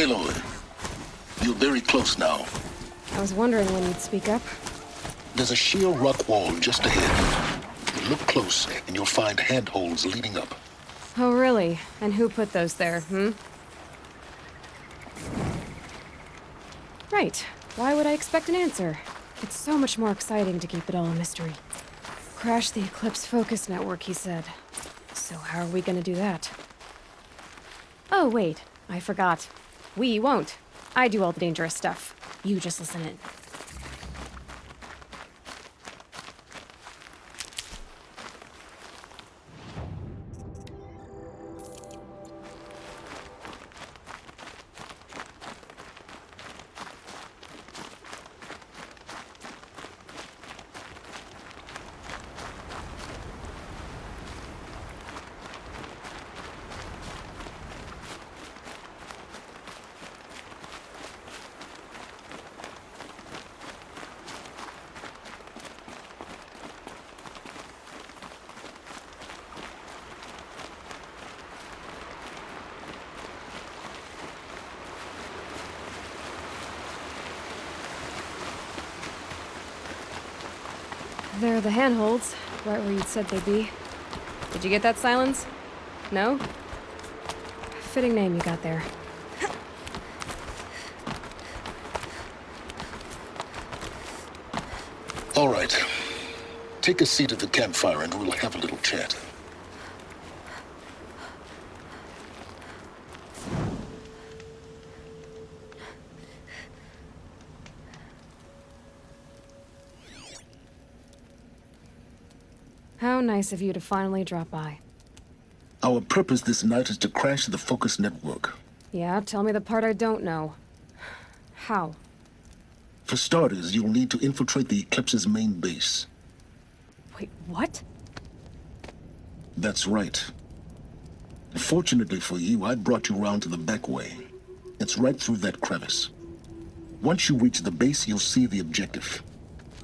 Aloy, you're very close now. I was wondering when you'd speak up. There's a sheer rock wall just ahead. Look close, and you'll find handholds leading up. Oh, really? And who put those there, Right. Why would I expect an answer? It's so much more exciting to keep it all a mystery. Crash the Eclipse Focus Network, he said. So how are we gonna do that? Oh, wait. I forgot. We won't. I do all the dangerous stuff. You just listen in. There are the handholds, right where you'd said they'd be. Did you get that, Silence? No? Fitting name you got there. All right. Take a seat at the campfire and we'll have a little chat. How nice of you to finally drop by. Our purpose this night is to crash the Focus Network. Yeah, tell me the part I don't know. How? For starters, you'll need to infiltrate the Eclipse's main base. Wait, what? That's right. Fortunately for you, I brought you round to the back way. It's right through that crevice. Once you reach the base, you'll see the objective.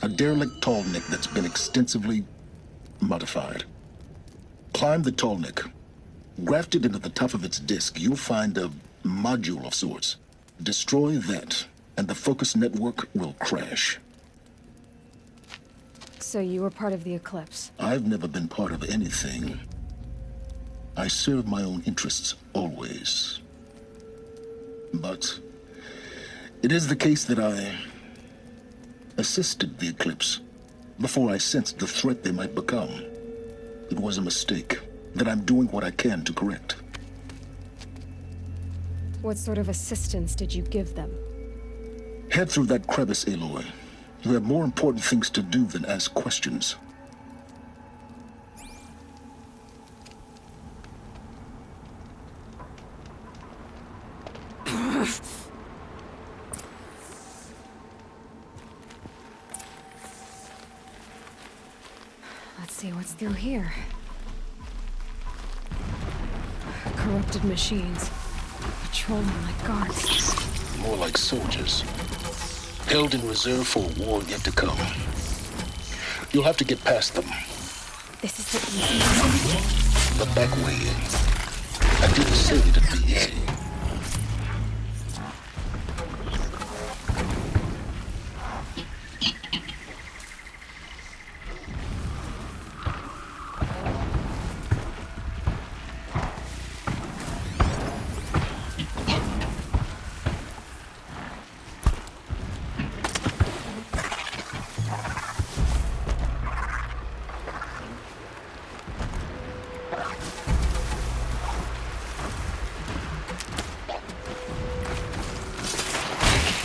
A derelict tall neck that's been extensively modified. Climb the tall neck. Grafted into the top of its disk, you'll find a module of sorts. Destroy that, and the Focus Network will crash. So you were part of the Eclipse? I've never been part of anything. I serve my own interests, always. But it is the case that I assisted the Eclipse before I sensed the threat they might become. It was a mistake that I'm doing what I can to correct. What sort of assistance did you give them? Head through that crevice, Aloy. You have more important things to do than ask questions. Let's see what's through here. Corrupted machines. Patrolling like guards. More like soldiers. Held in reserve for a war yet to come. You'll have to get past them. This is the easy way. The back way in. I didn't say it'd be easy.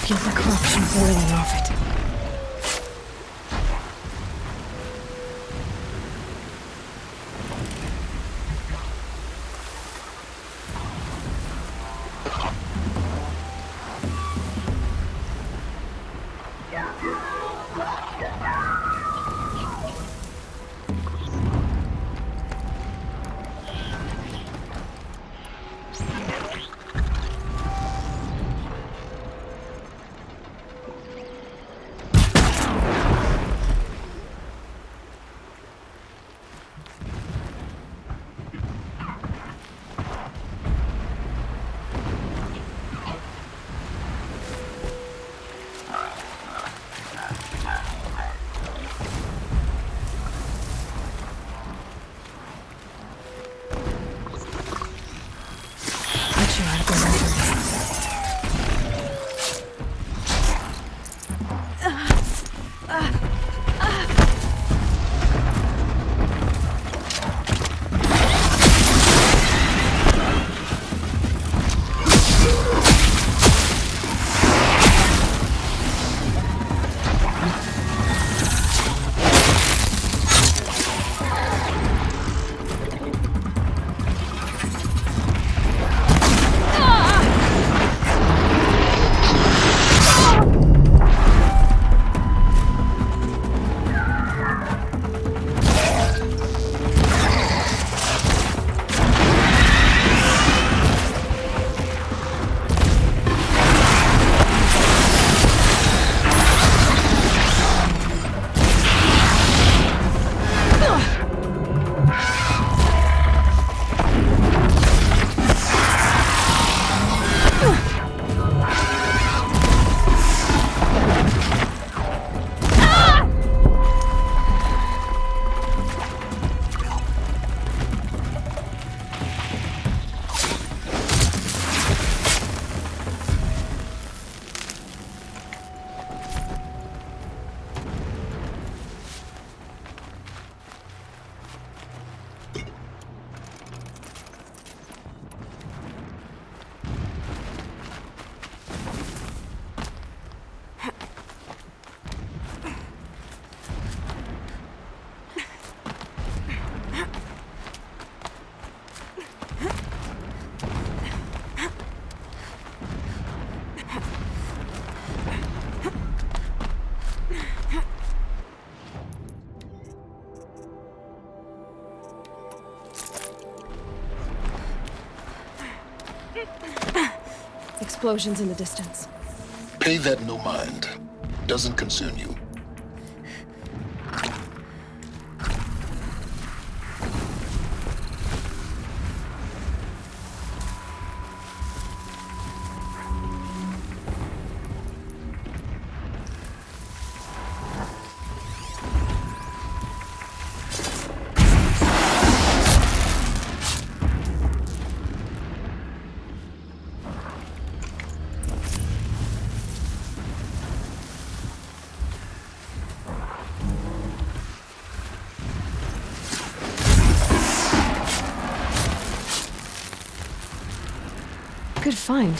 Feel the corruption boiling off it. explosions in the distance. Pay that no mind. Doesn't concern you. Good find.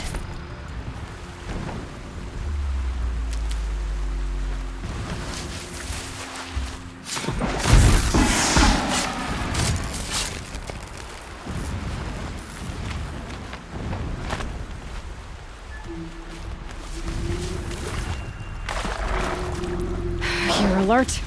Here, alert.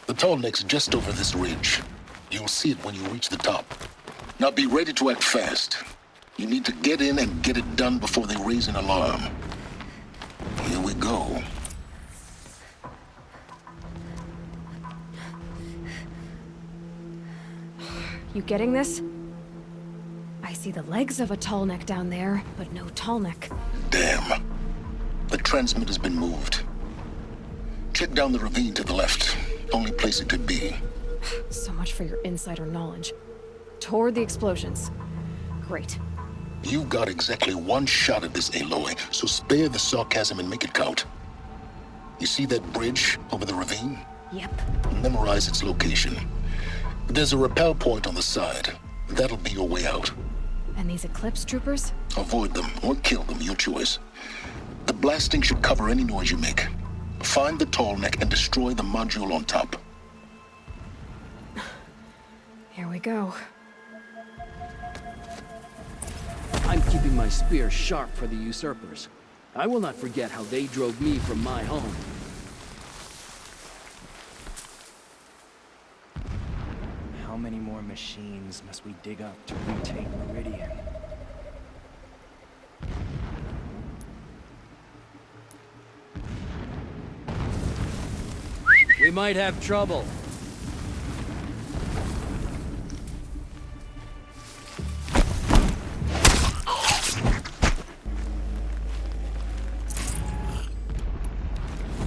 The tall neck's just over this ridge. You'll see it when you reach the top. Now be ready to act fast. You need to get in and get it done before they raise an alarm. Here we go. You getting this? I see the legs of a tall neck down there, but no tall neck. Damn. The transmitter's been moved. Check down the ravine to the left. Only place it could be. So much for your insider knowledge. Toward the explosions. Great. You've got exactly one shot at this, Aloy, so spare the sarcasm and make it count. You see that bridge over the ravine? Yep. Memorize its location. There's a rappel point on the side. That'll be your way out. And these Eclipse troopers? Avoid them or kill them, your choice. The blasting should cover any noise you make. Find the tall neck and destroy the module on top. Here we go. I'm keeping my spear sharp for the usurpers. I will not forget how they drove me from my home. How many more machines must we dig up to retake Meridian? We might have trouble.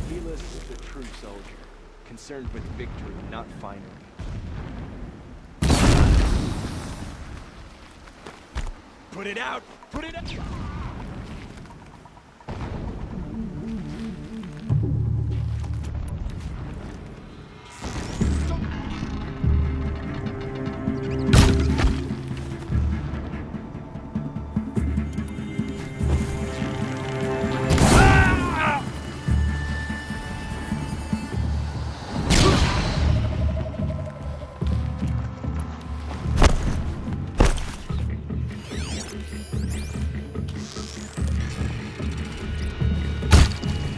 Helis is the true soldier, concerned with victory, not finery. Put it out! Put it out!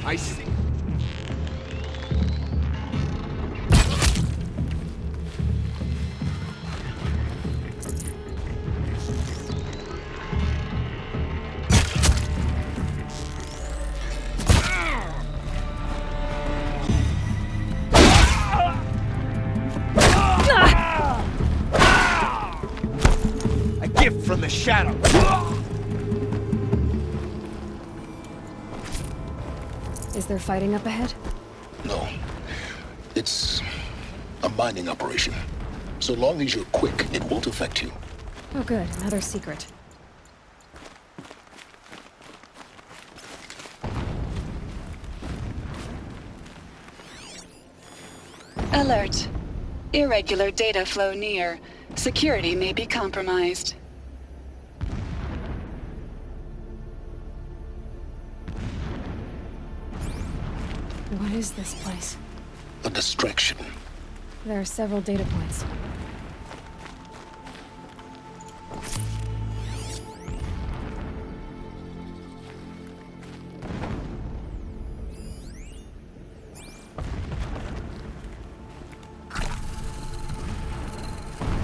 I see. A gift from the shadow. Is there fighting up ahead? No. It's a mining operation. So long as you're quick, it won't affect you. Oh good, another secret. Alert. Irregular data flow near. Security may be compromised. What is this place? A distraction. There are several data points.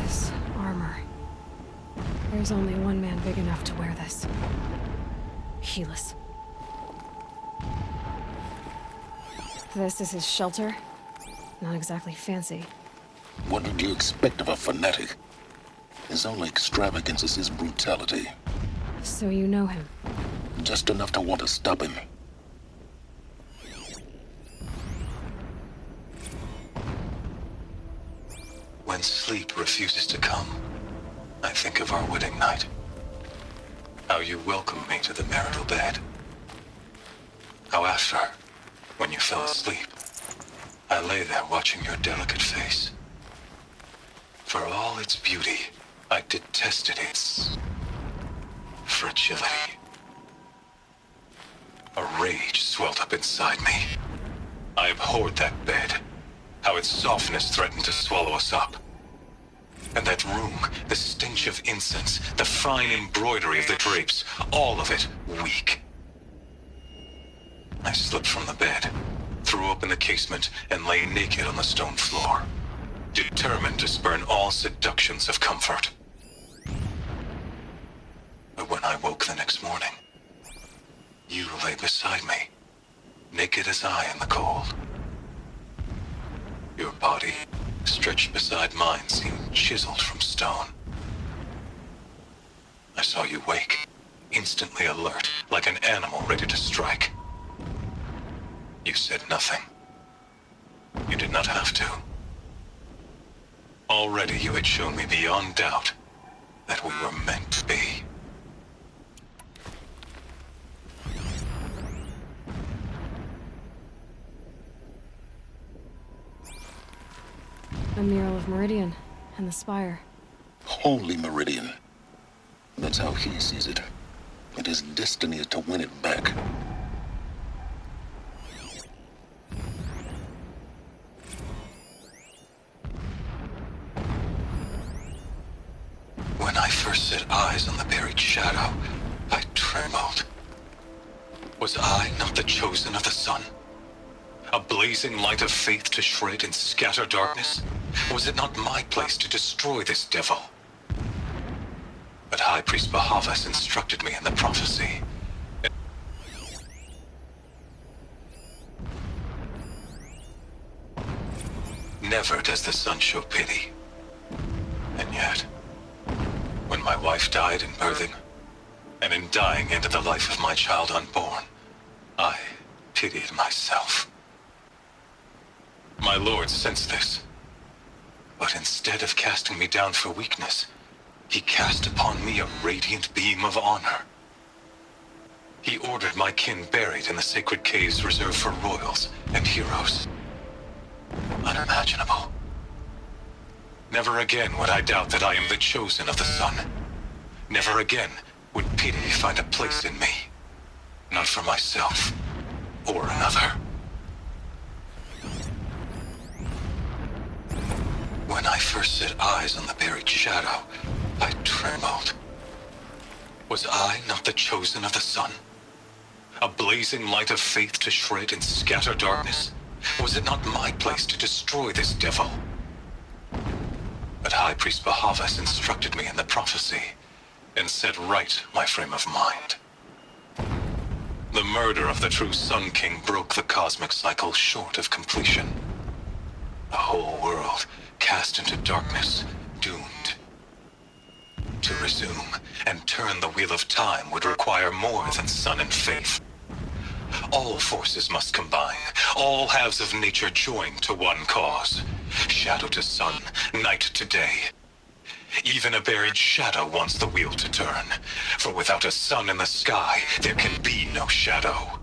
This armor. There's only one man big enough to wear this. Helis. This is his shelter? Not exactly fancy. What did you expect of a fanatic? His only extravagance is his brutality. So you know him? Just enough to want to stop him. When sleep refuses to come, I think of our wedding night. How you welcomed me to the marital bed. How after, when you fell asleep, I lay there watching your delicate face. For all its beauty, I detested its fragility. A rage swelled up inside me. I abhorred that bed, how its softness threatened to swallow us up. And that room, the stench of incense, the fine embroidery of the drapes, all of it weak. I slipped from the bed, threw open the casement, and lay naked on the stone floor, determined to spurn all seductions of comfort. But when I woke the next morning, you lay beside me, naked as I in the cold. Your body, stretched beside mine, seemed chiseled from stone. I saw you wake, instantly alert, like an animal ready to strike. You said nothing. You did not have to. Already you had shown me beyond doubt that we were meant to be. A mural of Meridian and the spire. Holy Meridian. That's how he sees it. And his destiny is to win it back. When I first set eyes on the buried shadow, I trembled. Was I not the chosen of the sun? A blazing light of faith to shred and scatter darkness? Was it not my place to destroy this devil? But High Priest Bahavas instructed me in the prophecy. Never does the sun show pity. And yet, when my wife died in birthing, and in dying into the life of my child unborn, I pitied myself. My lord sensed this, but instead of casting me down for weakness, he cast upon me a radiant beam of honor. He ordered my kin buried in the sacred caves reserved for royals and heroes. Unimaginable. Never again would I doubt that I am the chosen of the sun. Never again would pity find a place in me. Not for myself or another. When I first set eyes on the buried shadow, I trembled. Was I not the chosen of the sun? A blazing light of faith to shred and scatter darkness? Was it not my place to destroy this devil? But High Priest Bahavas instructed me in the prophecy, and set right my frame of mind. The murder of the true Sun King broke the cosmic cycle short of completion. A whole world cast into darkness, doomed. To resume and turn the wheel of time would require more than sun and faith. All forces must combine, all halves of nature join to one cause. Shadow to sun, night to day. Even a buried shadow wants the wheel to turn, for without a sun in the sky, there can be no shadow.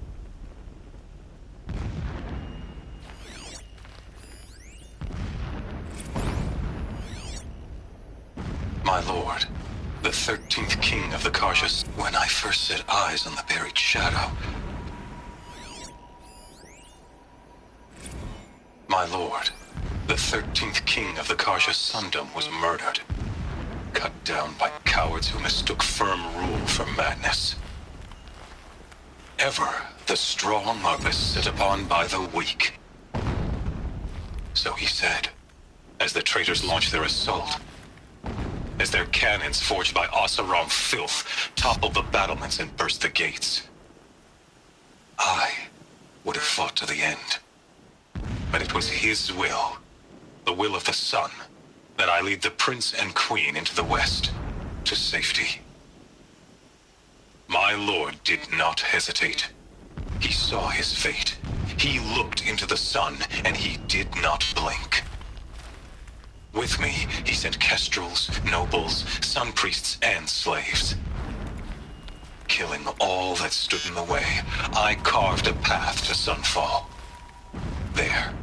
My lord, the 13th king of the Karjas. When I first set eyes on the buried shadow, my lord, the 13th king of the Karja Sundom was murdered, cut down by cowards who mistook firm rule for madness. Ever the strong are beset upon by the weak. So he said, as the traitors launched their assault, as their cannons forged by Oseram filth toppled the battlements and burst the gates. I would have fought to the end. But it was his will, the will of the sun, that I lead the prince and queen into the west, to safety. My lord did not hesitate. He saw his fate. He looked into the sun, and he did not blink. With me, he sent kestrels, nobles, sun priests, and slaves. Killing all that stood in the way, I carved a path to Sunfall. There,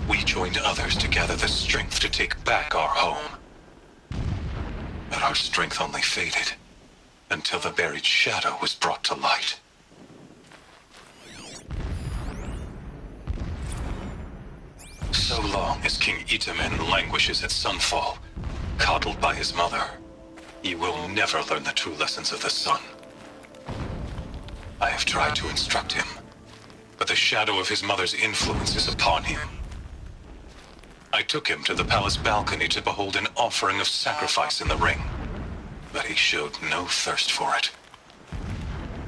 we joined others to gather the strength to take back our home. But our strength only faded until the buried shadow was brought to light. So long as King Itamen languishes at Sunfall, coddled by his mother, he will never learn the true lessons of the sun. I have tried to instruct him, but the shadow of his mother's influence is upon him. I took him to the palace balcony to behold an offering of sacrifice in the ring, but he showed no thirst for it.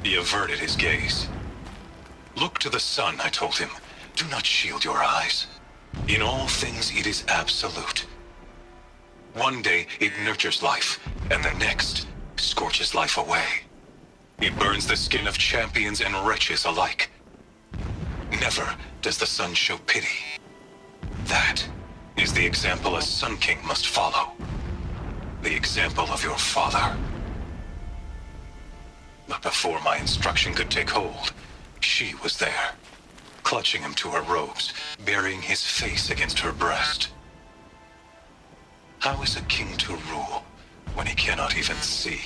He averted his gaze. Look to the sun, I told him. Do not shield your eyes. In all things, it is absolute. One day, it nurtures life, and the next, scorches life away. It burns the skin of champions and wretches alike. Never does the sun show pity. That is the example a Sun King must follow. The example of your father. But before my instruction could take hold, she was there, clutching him to her robes, burying his face against her breast. How is a king to rule when he cannot even see?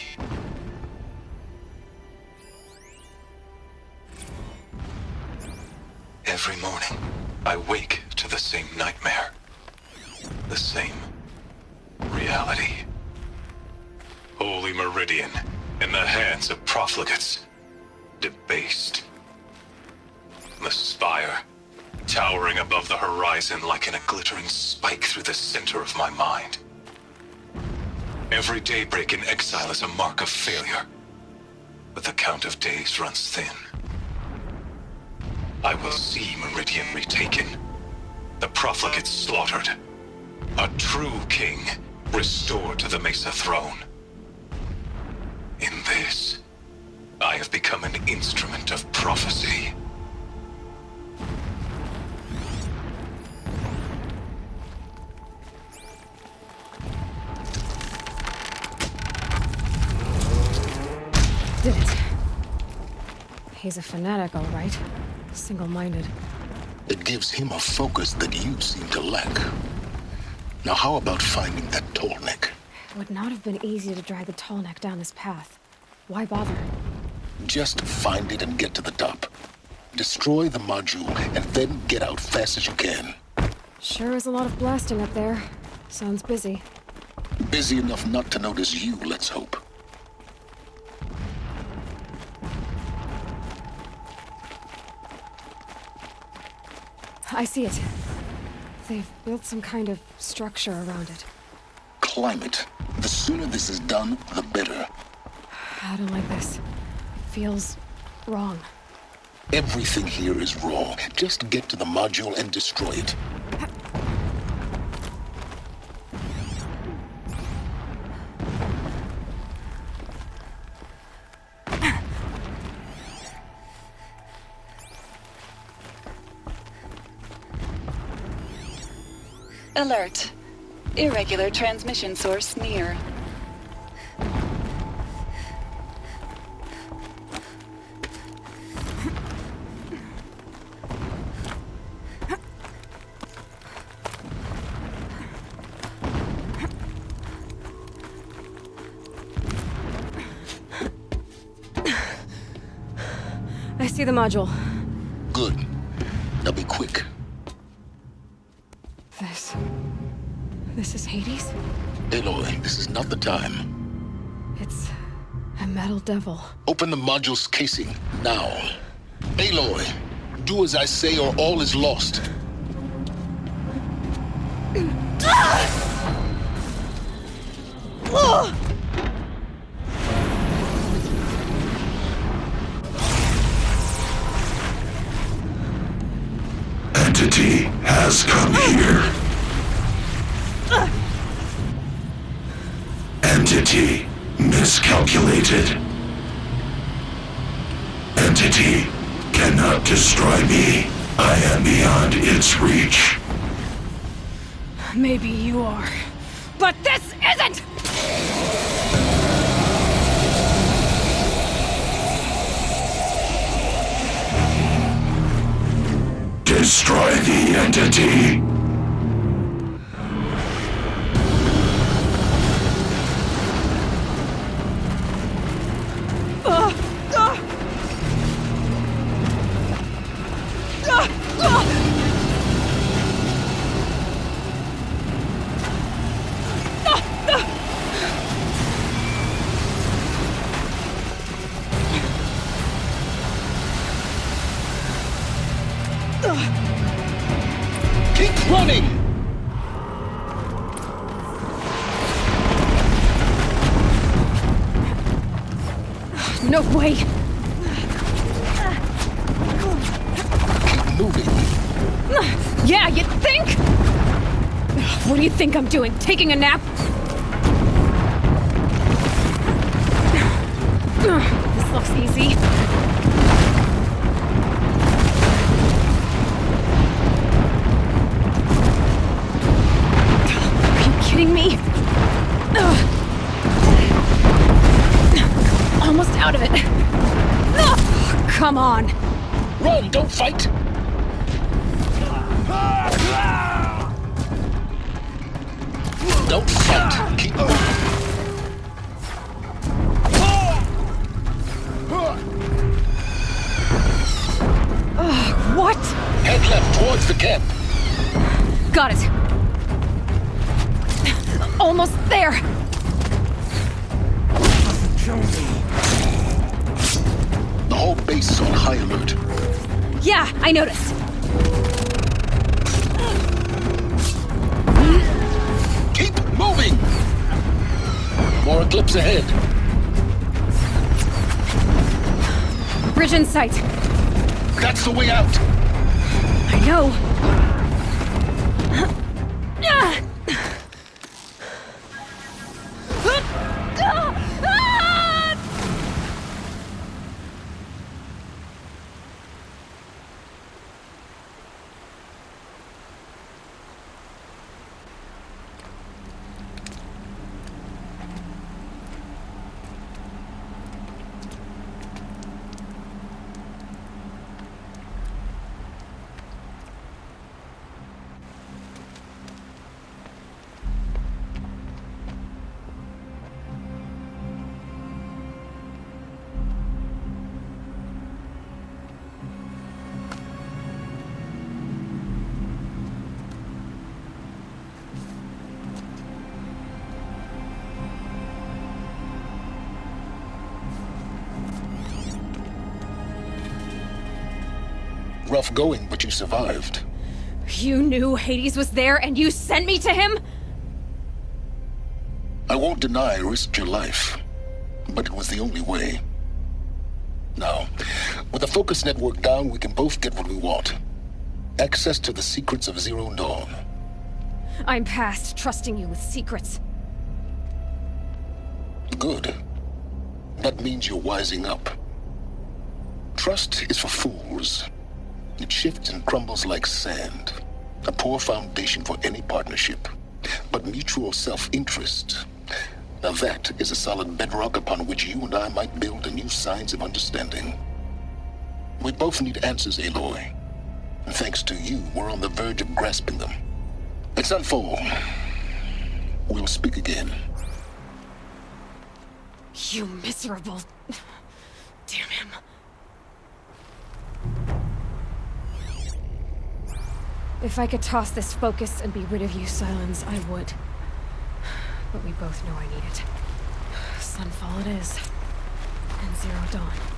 Every morning, I wake to the same nightmare. The same reality. Holy Meridian, in the hands of profligates. Debased. The spire, towering above the horizon like a glittering spike through the center of my mind. Every daybreak in exile is a mark of failure, but the count of days runs thin. I will see Meridian retaken, the profligates slaughtered, a true king restored to the Mesa throne. In this, I have become an instrument of prophecy. Did it. He's a fanatic, all right. Single-minded. It gives him a focus that you seem to lack. Now how about finding that Tallneck? It would not have been easy to drag the Tallneck down this path. Why bother? Just find it and get to the top. Destroy the module and then get out fast as you can. Sure is a lot of blasting up there. Sounds busy. Busy enough not to notice you, let's hope. I see it. They've built some kind of structure around it. Climb it. The sooner this is done, the better. I don't like this. It feels wrong. Everything here is wrong. Just get to the module and destroy it. Alert. Irregular transmission source near. see the module. Good. Now be quick. This is Hades? Aloy, this is not the time. It's a metal devil. Open the module's casing, now. Aloy, do as I say or all is lost. Entity has come here. Entity miscalculated. Entity cannot destroy me. I am beyond its reach. Maybe you are. But this isn't! Destroy the entity. Keep running! No way! Keep moving. Yeah, you think? What do you think I'm doing? Taking a nap? This looks easy. Are you kidding me? Almost out of it. Come on. Run, don't fight! Don't fight. Keep moving. What? Head left towards the camp. Got it. Almost there. The whole base is on high alert. Yeah, I noticed. Keep moving! More eclipse ahead. Bridge in sight. That's the way out. I know. Rough going, but you survived. You knew Hades was there and you sent me to him? I won't deny I risked your life, but it was the only way. Now, with the focus network down, we can both get what we want. Access to the secrets of Zero Dawn. I'm past trusting you with secrets. Good. That means you're wising up. Trust is for fools. It shifts and crumbles like sand. A poor foundation for any partnership. But mutual self-interest, now that is a solid bedrock upon which you and I might build a new science of understanding. We both need answers, Aloy. And thanks to you, we're on the verge of grasping them. Let's unfold. We'll speak again. You miserable... Damn him. If I could toss this focus and be rid of you, Silence, I would. But we both know I need it. Sunfall it is. And Zero Dawn.